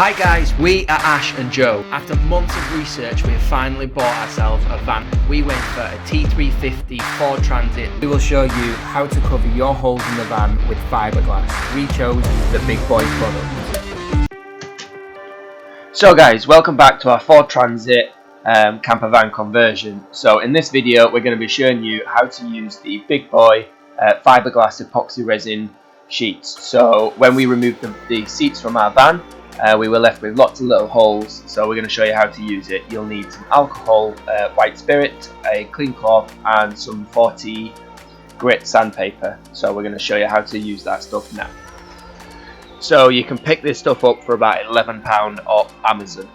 Hi guys, we are Ash and Joe. After months of research, we have finally bought ourselves a van. We went for a T350 Ford Transit. We will show you how to cover your holes in the van with fiberglass. We chose the BigBoy product. So guys, welcome back to our Ford Transit camper van conversion. So in this video, we're going to be showing you how to use the BigBoy fiberglass epoxy resin sheets. So when we removed the seats from our van, we were left with lots of little holes, so we're going to show you how to use it. You'll need some alcohol, white spirit, a clean cloth and some 40 grit sandpaper. So we're going to show you how to use that stuff now. So you can pick this stuff up for about £11 off Amazon.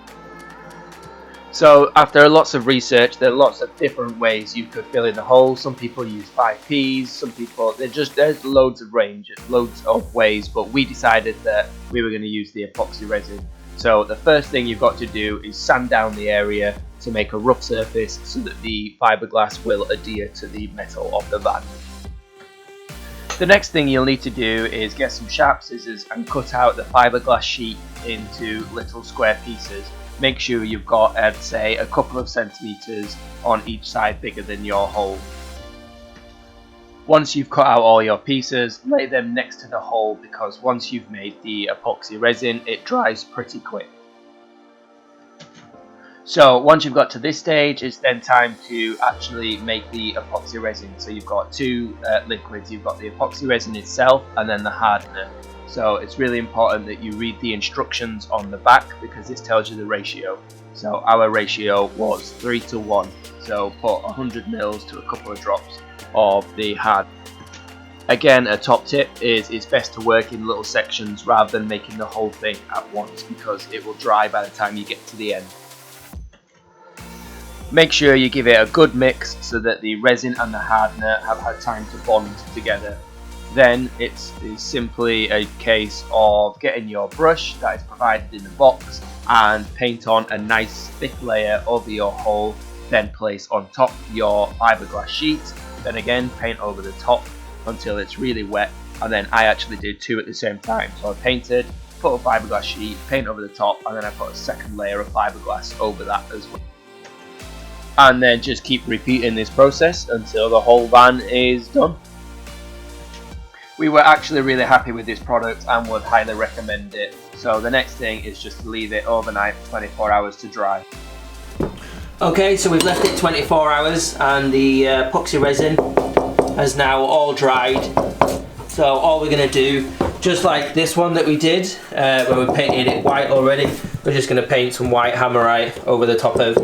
So after lots of research, there are lots of different ways you could fill in the hole. Some people use 5Ps, some people, there's loads of range, loads of ways, but we decided that we were going to use the epoxy resin. So the first thing you've got to do is sand down the area to make a rough surface so that the fiberglass will adhere to the metal of the van. The next thing you'll need to do is get some sharp scissors and cut out the fiberglass sheet into little square pieces. Make sure you've got, I'd say, a couple of centimeters on each side bigger than your hole. Once you've cut out all your pieces, lay them next to the hole, because once you've made the epoxy resin, it dries pretty quick. So once you've got to this stage, it's then time to actually make the epoxy resin. So you've got two liquids. You've got the epoxy resin itself and then the hardener. So it's really important that you read the instructions on the back, because this tells you the ratio. So our ratio was 3:1. So put 100 mils to a couple of drops of the hard. Again, a top tip is it's best to work in little sections rather than making the whole thing at once, because it will dry by the time you get to the end. Make sure you give it a good mix so that the resin and the hardener have had time to bond together. Then it's simply a case of getting your brush that is provided in the box and paint on a nice thick layer over your hole, then place on top your fiberglass sheet, then again paint over the top until it's really wet, and then I actually did two at the same time. So I painted, put a fiberglass sheet, paint over the top, and then I put a second layer of fiberglass over that as well. And then just keep repeating this process until the whole van is done. We were actually really happy with this product and would highly recommend it. So the next thing is just to leave it overnight for 24 hours to dry. Okay, so we've left it 24 hours and the epoxy resin has now all dried. So all we're going to do, just like this one that we did, where we painted it white already, we're just going to paint some white hammerite over the top of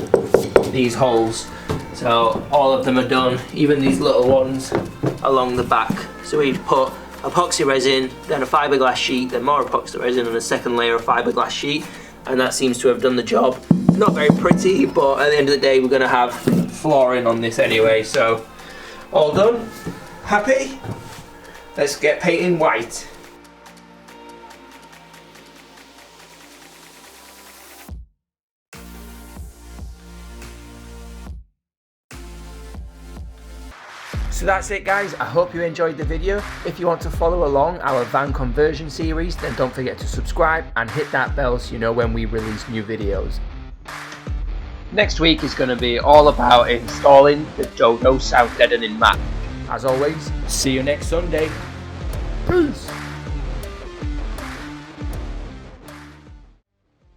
these holes. So all of them are done, even these little ones along the back. So we've put epoxy resin, then a fiberglass sheet, then more epoxy resin and a second layer of fiberglass sheet, and that seems to have done the job. Not very pretty, but at the end of the day we're going to have flooring on this anyway. So all done, happy? Let's get painting white. So that's it guys, I hope you enjoyed the video. If you want to follow along our van conversion series, then don't forget to subscribe and hit that bell so you know when we release new videos. Next week is going to be all about installing the Dodo sound deadening mat. As always, see you next Sunday. Peace!